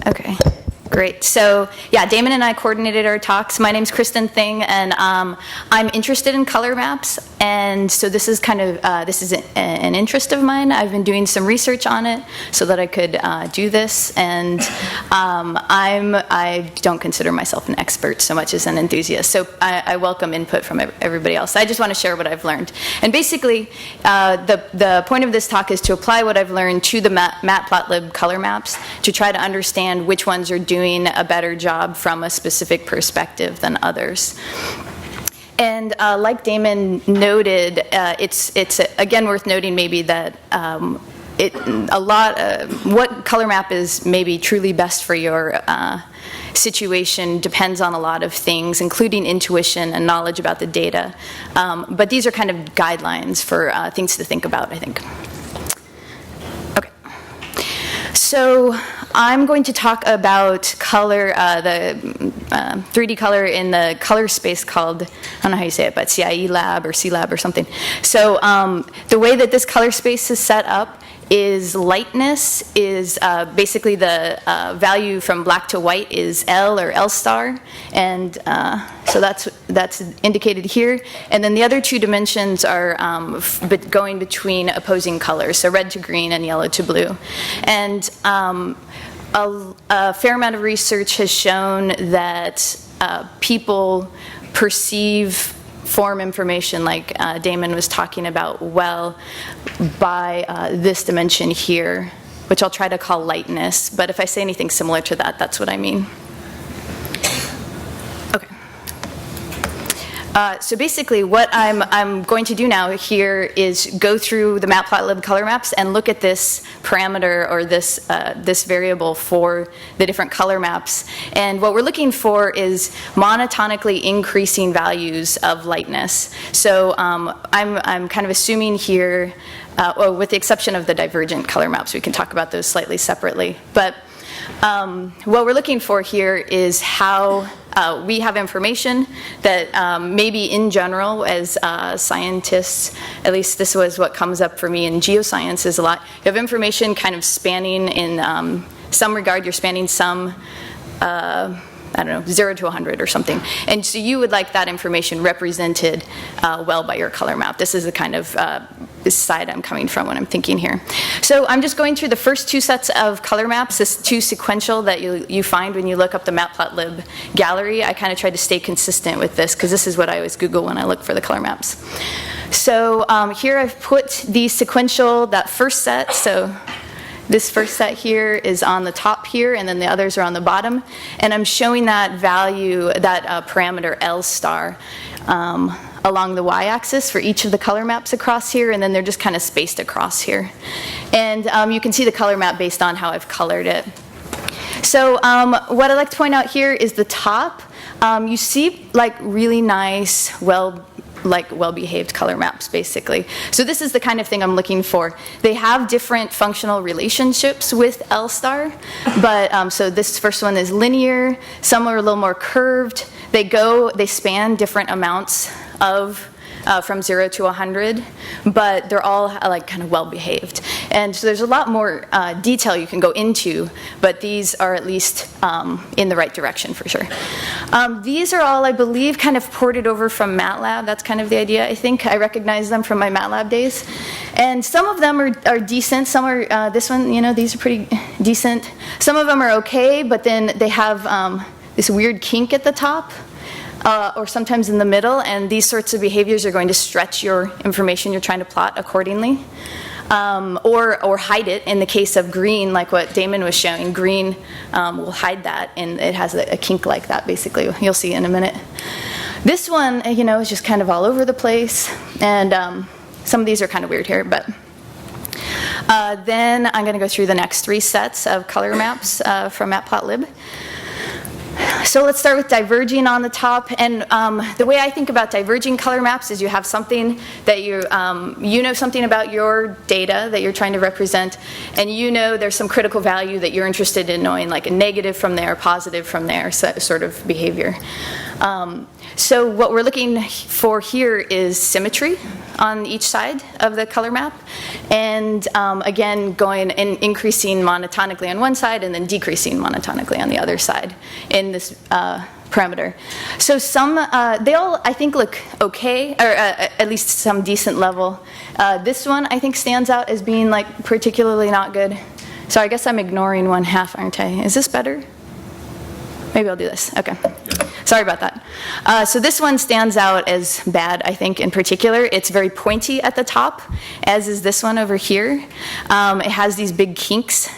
Okay, great. So yeah, Damon and I coordinated our talks. My name's Kristen Thyng, and I'm interested in color maps. And so this is kind of this is an interest of mine. I've been doing some research on it so that I could do this. And I don't consider myself an expert so much as an enthusiast. So I welcome input from everybody else. I just want to share what I've learned. And basically, the point of this talk is to apply what I've learned to the Matplotlib color maps to try to understand which ones are doing a better job from a specific perspective than others. And like Damon noted, it's again worth noting maybe that what color map is maybe truly best for your situation depends on a lot of things, including intuition and knowledge about the data. But these are kind of guidelines for things to think about, I think. Okay. So I'm going to talk about color, the 3D color in the color space called, I don't know how you say it, but CIE lab or C-lab or something. So the way that this color space is set up is lightness is basically the value from black to white is L or L star, and so that's indicated here. And then the other two dimensions are going between opposing colors, so red to green and yellow to blue. And a fair amount of research has shown that people perceive form information, like Damon was talking about, well, by this dimension here, which I'll try to call lightness. But if I say anything similar to that, that's what I mean. Okay. So basically, what I'm going to do now here is go through the Matplotlib color maps and look at this parameter or this this variable for the different color maps. And what we're looking for is monotonically increasing values of lightness. So I'm kind of assuming here, well, with the exception of the divergent color maps, we can talk about those slightly separately. But what we're looking for here is how we have information that maybe in general as scientists, at least this was what comes up for me in geosciences a lot, you have information kind of spanning in some regard, you're spanning some, I don't know, 0 to 100 or something. And so you would like that information represented well by your color map. This is the kind of this side I'm coming from when I'm thinking here. So I'm just going through the first two sets of color maps, this two sequential that you find when you look up the Matplotlib gallery. I kind of tried to stay consistent with this because this is what I always Google when I look for the color maps. So here I've put the sequential, that first set. So this first set here is on the top here, and then the others are on the bottom. And I'm showing that value, that parameter L star, along the y-axis for each of the color maps across here, and then they're just kind of spaced across here. And you can see the color map based on how I've colored it. So what I'd like to point out here is the top. You see like really nice, well-behaved color maps, basically. So this is the kind of thing I'm looking for. They have different functional relationships with L star, but so this first one is linear. Some are a little more curved. They span different amounts of from 0 to 100, but they're all like kind of well-behaved. And so there's a lot more detail you can go into, but these are at least in the right direction for sure. These are all, I believe, kind of ported over from MATLAB. That's kind of the idea, I think. I recognize them from my MATLAB days. And some of them are decent. Some are, this one, you know, these are pretty decent. Some of them are okay, but then they have this weird kink at the top. Or sometimes in the middle, and these sorts of behaviors are going to stretch your information you're trying to plot accordingly. Or hide it. In the case of green, like what Damon was showing, green will hide that, and it has a kink like that, basically. You'll see in a minute. This one, you know, is just kind of all over the place, and some of these are kind of weird here, but then I'm going to go through the next three sets of color maps from Matplotlib. So let's start with diverging on the top. And the way I think about diverging color maps is you have something that you know something about your data that you're trying to represent, and you know there's some critical value that you're interested in knowing, like a negative from there, positive from there, sort of behavior. So what we're looking for here is symmetry on each side of the color map, and again going and increasing monotonically on one side and then decreasing monotonically on the other side in this parameter. So some, they all I think look okay, or at least some decent level. This one I think stands out as being like particularly not good. So I guess I'm ignoring 1/2, aren't I? Is this better? Maybe I'll do this. Okay. Sorry about that. So this one stands out as bad, I think, in particular. It's very pointy at the top, as is this one over here. It has these big kinks.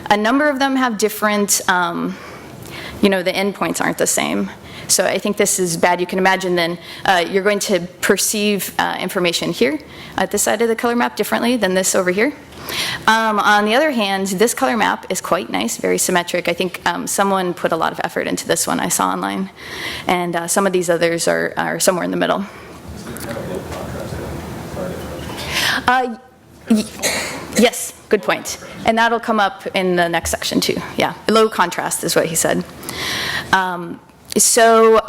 A number of them have different, you know, the endpoints aren't the same. So I think this is bad. You can imagine then you're going to perceive information here at this side of the color map differently than this over here. On the other hand, this color map is quite nice, very symmetric. I think someone put a lot of effort into this one I saw online. And some of these others are somewhere in the middle. Yes, good point. And that'll come up in the next section too. Yeah, low contrast is what he said. So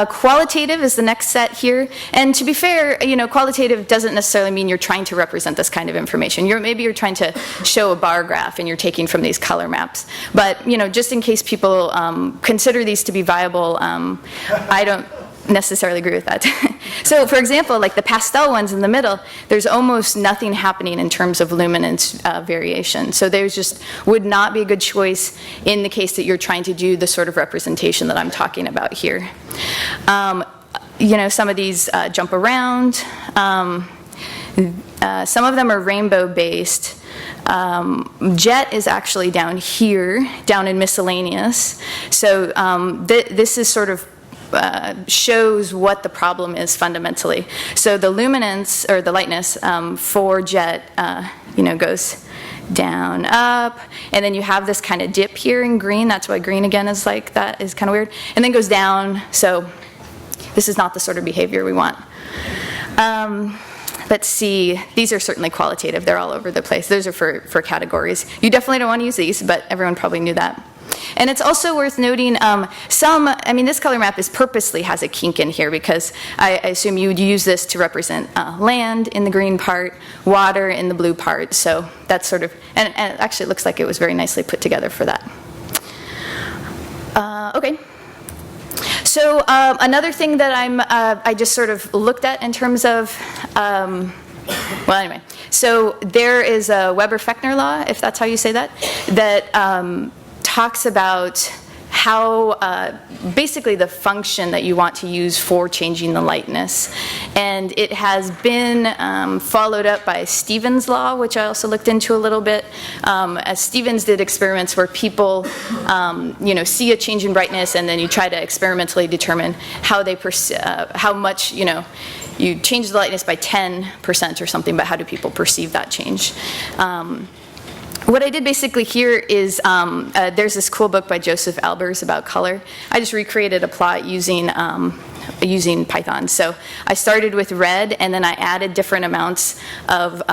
qualitative is the next set here. And to be fair, you know, qualitative doesn't necessarily mean you're trying to represent this kind of information. Maybe you're trying to show a bar graph and you're taking from these color maps. But, you know, just in case people consider these to be viable, I don't necessarily agree with that. So for example, like the pastel ones in the middle, there's almost nothing happening in terms of luminance variation. So there's just would not be a good choice in the case that you're trying to do the sort of representation that I'm talking about here. You know, some of these jump around. Some of them are rainbow based. Jet is actually down here, down in miscellaneous. So this is sort of shows what the problem is fundamentally. So the luminance or the lightness for jet, you know, goes down, up, and then you have this kind of dip here in green. That's why green again is like that is kind of weird, and then goes down. So this is not the sort of behavior we want. Let's see. These are certainly qualitative. They're all over the place. Those are for categories. You definitely don't want to use these, but everyone probably knew that. And it's also worth noting I mean, this color map purposely has a kink in here because I assume you would use this to represent land in the green part, water in the blue part. So that's sort of, and it actually looks like it was very nicely put together for that. Okay. So another thing that I just sort of looked at in terms of, well, anyway. So there is a Weber-Fechner law, if that's how you say that, that talks about how basically the function that you want to use for changing the lightness. And it has been followed up by Stevens' law, which I also looked into a little bit. As Stevens did experiments where people you know, see a change in brightness and then you try to experimentally determine how they how much, you know, you change the lightness by 10% or something, but how do people perceive that change? What I did basically here is there's this cool book by Joseph Albers about color. I just recreated a plot using using Python. So I started with red, and then I added different amounts of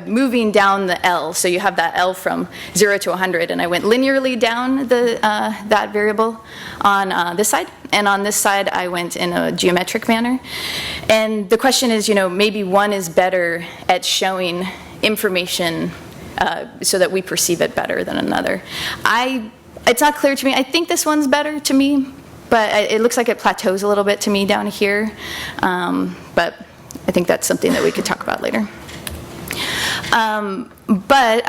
moving down the L. So you have that L from 0 to 100, and I went linearly down that variable on this side. And on this side, I went in a geometric manner. And the question is, you know, maybe one is better at showing information so that we perceive it better than another. It's not clear to me. I think this one's better to me, but it looks like it plateaus a little bit to me down here. But I think that's something that we could talk about later. But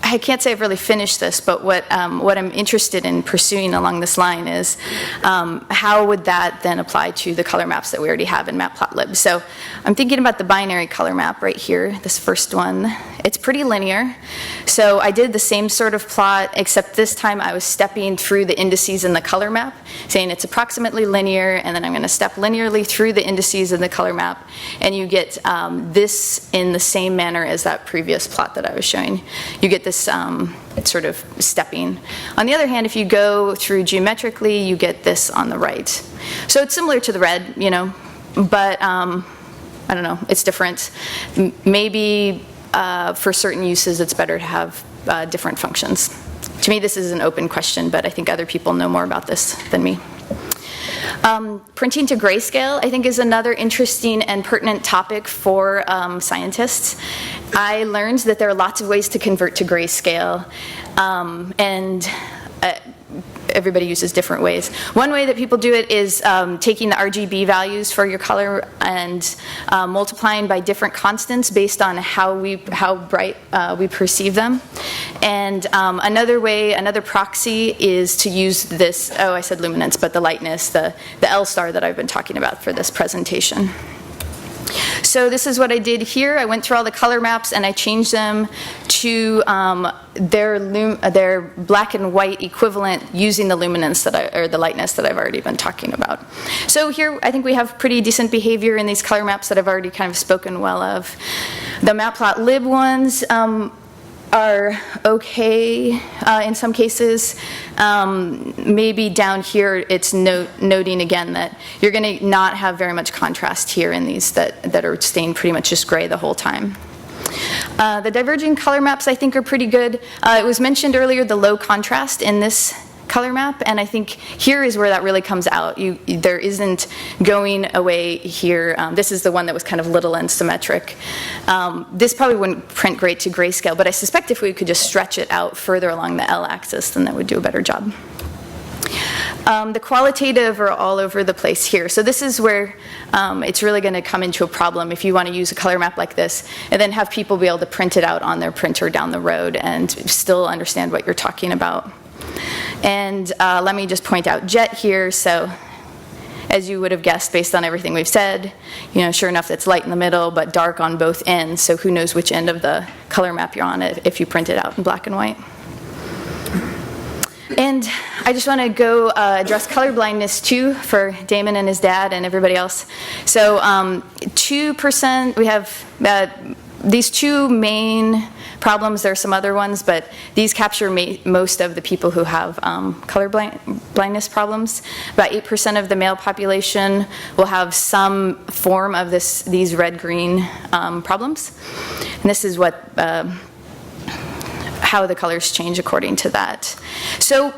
I can't say I've really finished this, but what I'm interested in pursuing along this line is how would that then apply to the color maps that we already have in Matplotlib. So I'm thinking about the binary color map right here, this first one. It's pretty linear. So I did the same sort of plot, except this time I was stepping through the indices in the color map, saying it's approximately linear, and then I'm going to step linearly through the indices in the color map, and you get this in the same manner as that previous plot that I was showing. You get this this sort of stepping. On the other hand, if you go through geometrically, you get this on the right. So it's similar to the red, you know, but I don't know, it's different. Maybe for certain uses, it's better to have different functions. To me, this is an open question, but I think other people know more about this than me. Printing to grayscale, I think, is another interesting and pertinent topic for scientists. I learned that there are lots of ways to convert to grayscale, and everybody uses different ways. One way that people do it is taking the RGB values for your color and multiplying by different constants based on how bright we perceive them. And another proxy is to use this, oh, I said luminance, but the lightness, the L star that I've been talking about for this presentation. So this is what I did here. I went through all the color maps and I changed them to their black and white equivalent using the luminance or the lightness that I've already been talking about. So here I think we have pretty decent behavior in these color maps that I've already kind of spoken well of. The Matplotlib ones are okay in some cases. Maybe down here it's noting again that you're going to not have very much contrast here in these that are staying pretty much just gray the whole time. The diverging color maps I think are pretty good. It was mentioned earlier the low contrast in this color map, and I think here is where that really comes out. There isn't going away here. This is the one that was kind of little and symmetric. This probably wouldn't print great to grayscale, but I suspect if we could just stretch it out further along the L axis, then that would do a better job. The qualitative are all over the place here. So this is where it's really going to come into a problem if you want to use a color map like this and then have people be able to print it out on their printer down the road and still understand what you're talking about. And let me just point out jet here. So as you would have guessed based on everything we've said, you know, sure enough, it's light in the middle but dark on both ends. So who knows which end of the color map you're on if you print it out in black and white. And I just want to go address color blindness too for Damon and his dad and everybody else. So 2%, we have these two main problems. There are some other ones, but these capture most of the people who have color blindness problems. About 8% of the male population will have some form of these red-green problems. And this is what how the colors change according to that. So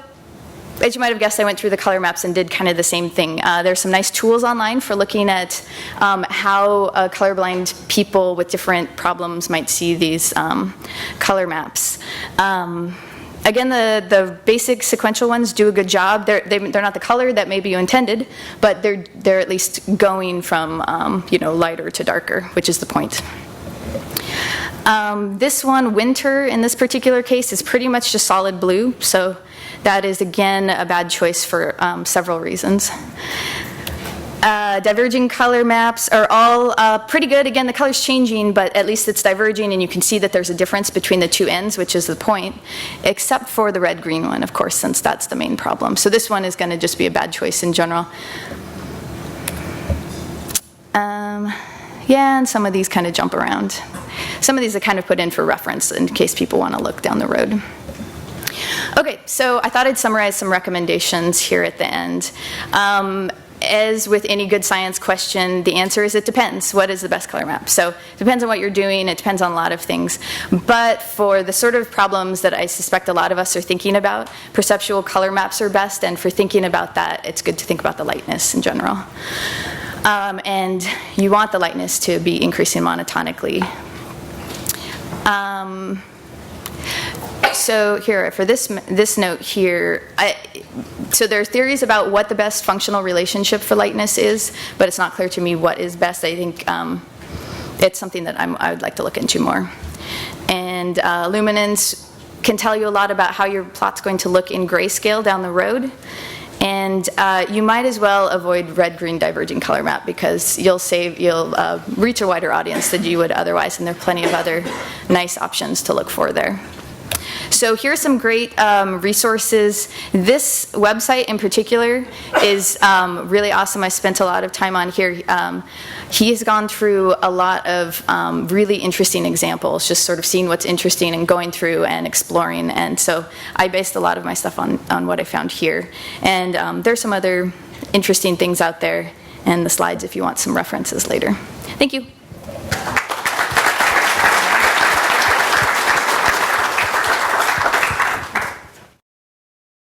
as you might have guessed, I went through the color maps and did kind of the same thing. There's some nice tools online for looking at how colorblind people with different problems might see these color maps. Again, the basic sequential ones do a good job. They're not the color that maybe you intended, but they're at least going from lighter to darker, which is the point. This one, winter, in this particular case, is pretty much just solid blue, so that is, again, a bad choice for several reasons. Diverging color maps are all pretty good. Again, the color's changing, but at least it's diverging, and you can see that there's a difference between the two ends, which is the point, except for the red-green one, of course, since that's the main problem. So this one is going to just be a bad choice in general. Yeah, and some of these kind of jump around. Some of these are kind of put in for reference in case people want to look down the road. Okay, so I thought I'd summarize some recommendations here at the end. As with any good science question, the answer is it depends. What is the best color map? So it depends on what you're doing. It depends on a lot of things. But for the sort of problems that I suspect a lot of us are thinking about, perceptual color maps are best. And for thinking about that, it's good to think about the lightness in general. And you want the lightness to be increasing monotonically. So here, for this note here, so there are theories about what the best functional relationship for lightness is, but it's not clear to me what is best. I think it's something that I would like to look into more. And luminance can tell you a lot about how your plot's going to look in grayscale down the road. And you might as well avoid red-green diverging color map because you'll reach a wider audience than you would otherwise, and there are plenty of other nice options to look for there. So here are some great resources. This website in particular is really awesome. I spent a lot of time on here. He has gone through a lot of really interesting examples, just sort of seeing what's interesting and going through and exploring. And so I based a lot of my stuff on what I found here. And there's some other interesting things out there, and the slides if you want some references later. Thank you.